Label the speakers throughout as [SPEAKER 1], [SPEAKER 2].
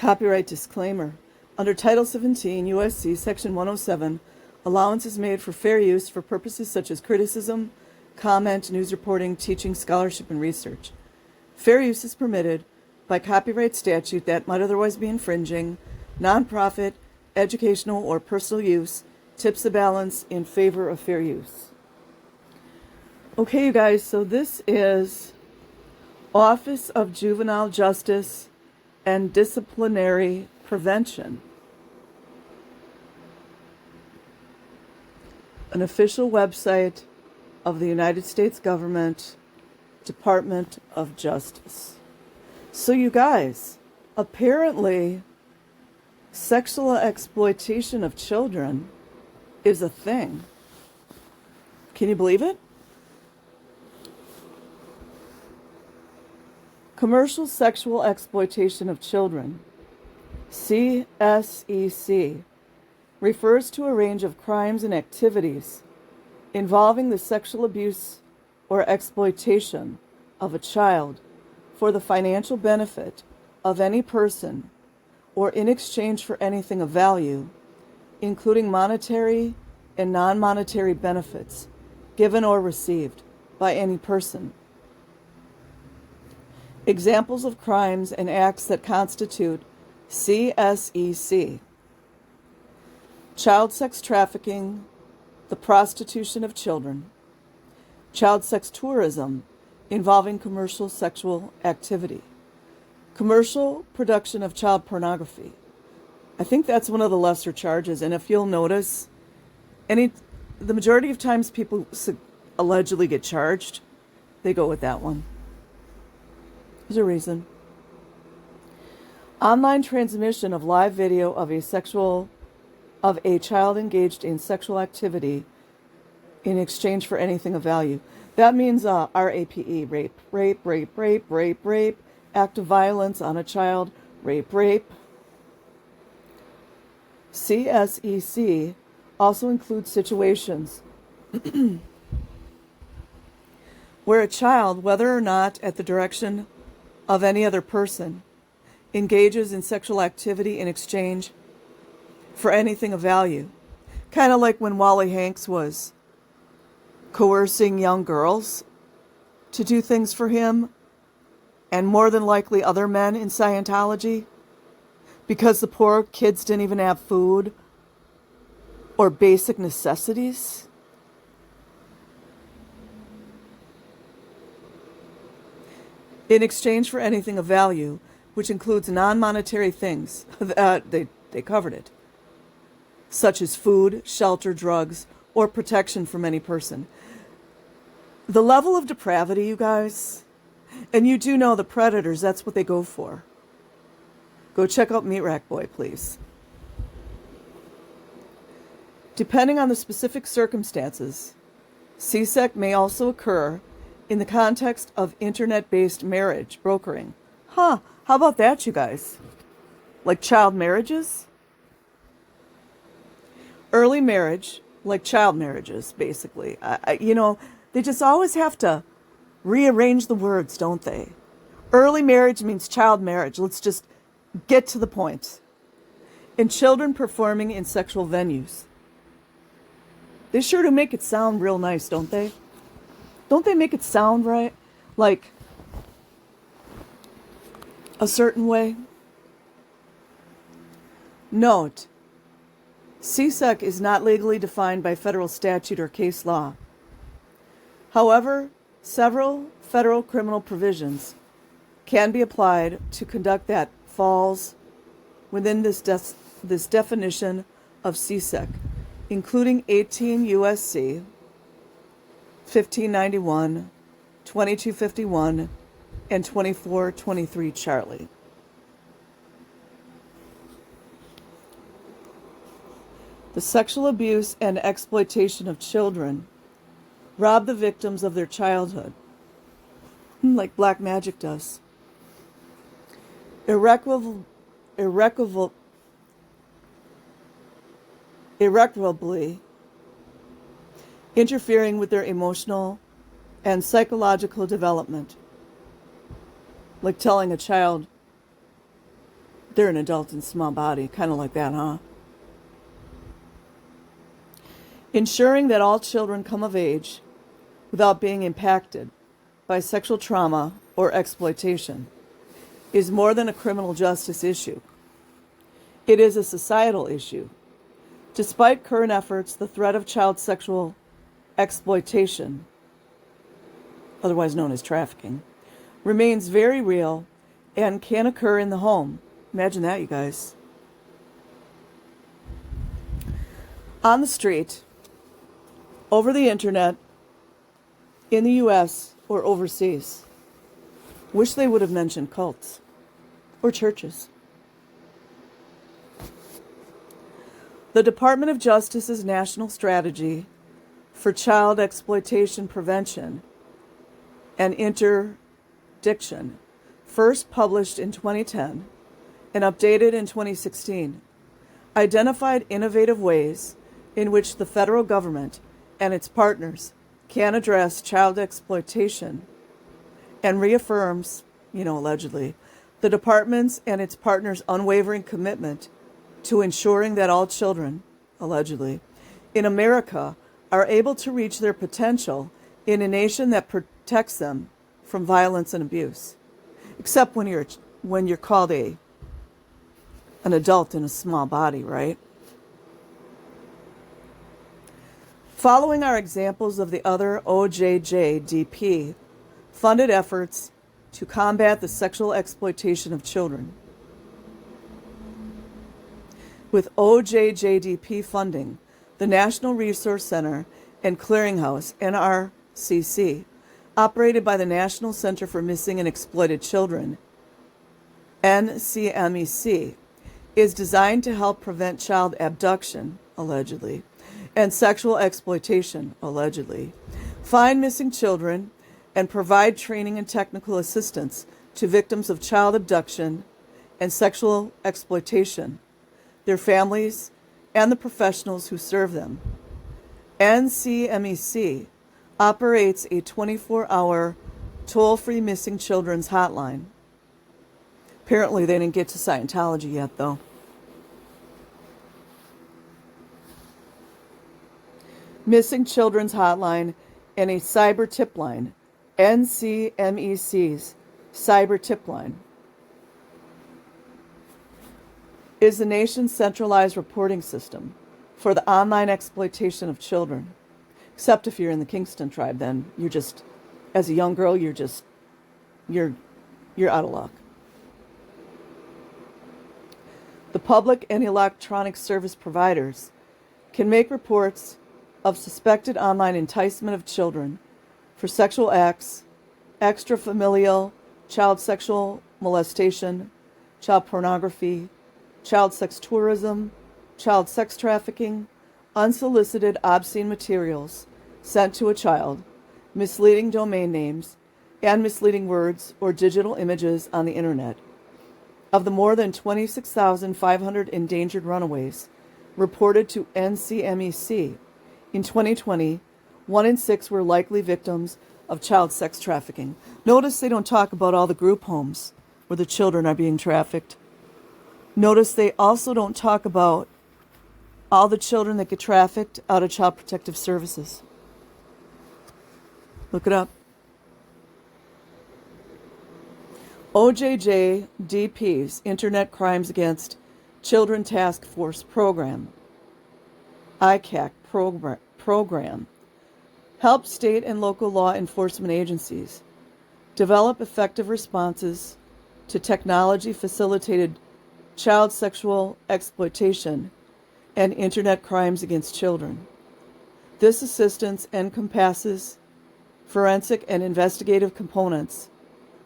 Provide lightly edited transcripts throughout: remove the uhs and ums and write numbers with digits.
[SPEAKER 1] Copyright disclaimer. Under Title 17 U.S.C. Section 107, allowance is made for fair use for purposes such as criticism, comment, news reporting, teaching, scholarship, and research. Fair use is permitted by copyright statute that might otherwise be infringing. Nonprofit, educational, or personal use tips the balance in favor of fair use. Okay, you guys, so this is Office of Juvenile Justice and Disciplinary Prevention, an official website of the United States government, Department of Justice. So you guys, apparently sexual exploitation of children is a thing. Can you believe it? Commercial sexual exploitation of children, CSEC, refers to a range of crimes and activities involving the sexual abuse or exploitation of a child for the financial benefit of any person or in exchange for anything of value, including monetary and non-monetary benefits given or received by any person. Examples of crimes and acts that constitute CSEC: child sex trafficking, the prostitution of children, child sex tourism involving commercial sexual activity, commercial production of child pornography. I think that's one of the lesser charges, and if you'll notice, the majority of times people allegedly get charged, they go with that one. There's a reason. Online transmission of live video of a child engaged in sexual activity in exchange for anything of value. That means RAPE, rape, act of violence on a child, rape. CSEC also includes situations where a child, whether or not at the direction of any other person, engages in sexual activity in exchange for anything of value. Kind of like when Wally Hanks was coercing young girls to do things for him, and more than likely other men in Scientology, because the poor kids didn't even have food or basic necessities. In exchange for anything of value, which includes non-monetary things, they covered it, such as food, shelter, drugs, or protection from any person. The level of depravity, you guys, and you do know the predators, that's what they go for. Go check out Meat Rack Boy, please. Depending on the specific circumstances, CSEC may also occur in the context of internet-based marriage brokering. How about that, you guys? Like child marriages? Early marriage, like child marriages, basically. They just always have to rearrange the words, don't they? Early marriage means child marriage. Let's just get to the point. And children performing in sexual venues. They sure do make it sound real nice, don't they? Don't they make it sound right? Like a certain way? Note, CSEC is not legally defined by federal statute or case law. However, several federal criminal provisions can be applied to conduct that falls within this definition of CSEC, including 18 U.S.C. 1591, 2251, and 2423 Charlie. The sexual abuse and exploitation of children rob the victims of their childhood, like black magic does. Irrecoverably interfering with their emotional and psychological development, like telling a child They're an adult in small body, kind of like that, huh? Ensuring that all children come of age without being impacted by sexual trauma or exploitation is more than a criminal justice issue. It is a societal issue. Despite current efforts, the threat of child sexual exploitation, otherwise known as trafficking, remains very real and can occur in the home. Imagine that, you guys. On the street, over the internet, in the U.S. or overseas. Wish they would have mentioned cults or churches. The Department of Justice's National Strategy for Child Exploitation Prevention and Interdiction, first published in 2010 and updated in 2016, identified innovative ways in which the federal government and its partners can address child exploitation and reaffirms, allegedly, the department's and its partners' unwavering commitment to ensuring that all children, allegedly, in America are able to reach their potential in a nation that protects them from violence and abuse. Except when you're called an adult in a small body, right? Following are examples of the other OJJDP funded efforts to combat the sexual exploitation of children. With OJJDP funding, the National Resource Center and Clearinghouse, NRCC, operated by the National Center for Missing and Exploited Children, NCMEC, is designed to help prevent child abduction, allegedly, and sexual exploitation, allegedly, find missing children, and provide training and technical assistance to victims of child abduction and sexual exploitation, their families, and the professionals who serve them. NCMEC operates a 24-hour toll-free missing children's hotline. Apparently they didn't get to Scientology yet, though. Missing Children's Hotline and a cyber tip line, NCMEC's cyber tip line, is the nation's centralized reporting system for the online exploitation of children. Except if you're in the Kingston tribe, then you're just, as a young girl, you're out of luck. The public and electronic service providers can make reports of suspected online enticement of children for sexual acts, extrafamilial child sexual molestation, child pornography, child sex tourism, child sex trafficking, unsolicited obscene materials sent to a child, misleading domain names, and misleading words or digital images on the internet. Of the more than 26,500 endangered runaways reported to NCMEC in 2020, 1 in 6 were likely victims of child sex trafficking. Notice they don't talk about all the group homes where the children are being trafficked. Notice they also don't talk about all the children that get trafficked out of Child Protective Services. Look it up. OJJDP's Internet Crimes Against Children Task Force Program, ICAC program, helps state and local law enforcement agencies develop effective responses to technology-facilitated child sexual exploitation and Internet crimes against children. This assistance encompasses forensic and investigative components,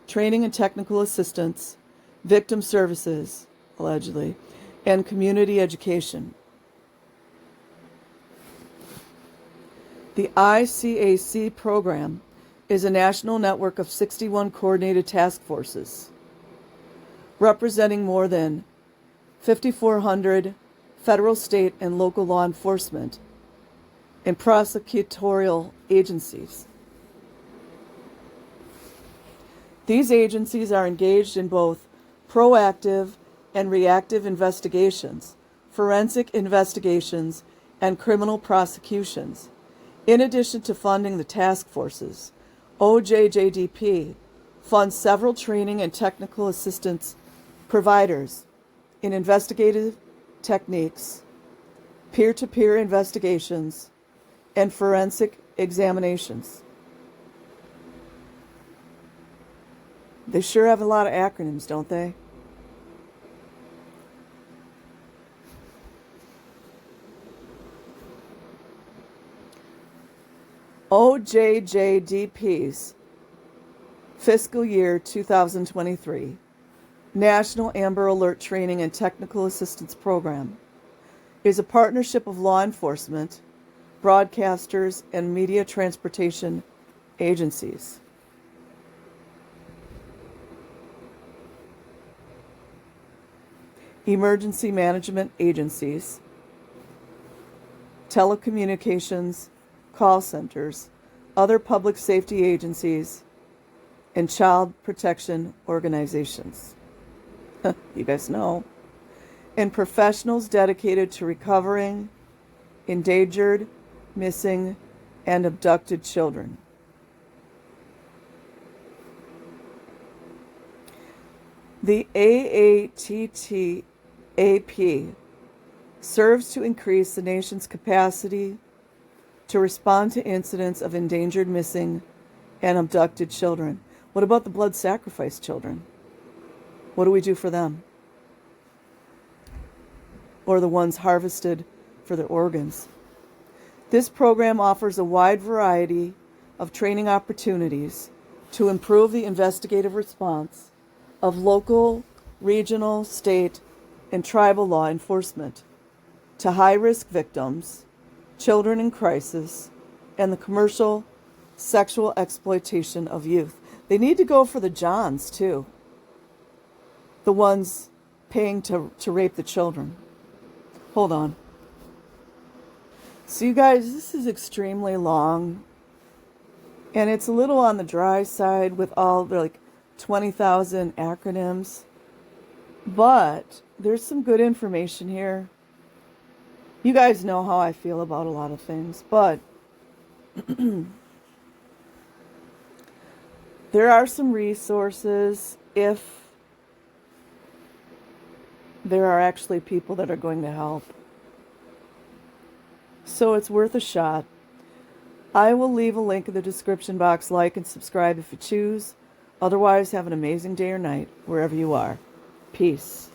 [SPEAKER 1] training and technical assistance, victim services, allegedly, and community education. The ICAC program is a national network of 61 coordinated task forces, representing more than 5,400 federal, state, and local law enforcement and prosecutorial agencies. These agencies are engaged in both proactive and reactive investigations, forensic investigations, and criminal prosecutions. In addition to funding the task forces, OJJDP funds several training and technical assistance providers in investigative techniques, peer-to-peer investigations, and forensic examinations. They sure have a lot of acronyms, don't they? OJJDP's fiscal year 2023 National Amber Alert Training and Technical Assistance Program is a partnership of law enforcement, broadcasters, and media transportation agencies. Emergency management agencies, telecommunications, call centers, other public safety agencies, and child protection organizations. You guys know. And professionals dedicated to recovering endangered, missing, and abducted children. The AATTAP serves to increase the nation's capacity to respond to incidents of endangered, missing, and abducted children. What about the blood sacrifice children? What do we do for them? Or the ones harvested for their organs? This program offers a wide variety of training opportunities to improve the investigative response of local, regional, state, and tribal law enforcement to high-risk victims, children in crisis, and the commercial sexual exploitation of youth. They need to go for the Johns, too. The ones paying to rape the children. Hold on. So you guys, this is extremely long. And it's a little on the dry side with all the 20,000 acronyms. But there's some good information here. You guys know how I feel about a lot of things, but there are some resources if there are actually people that are going to help. So it's worth a shot. I will leave a link in the description box. Like and subscribe if you choose. Otherwise, have an amazing day or night wherever you are. Peace.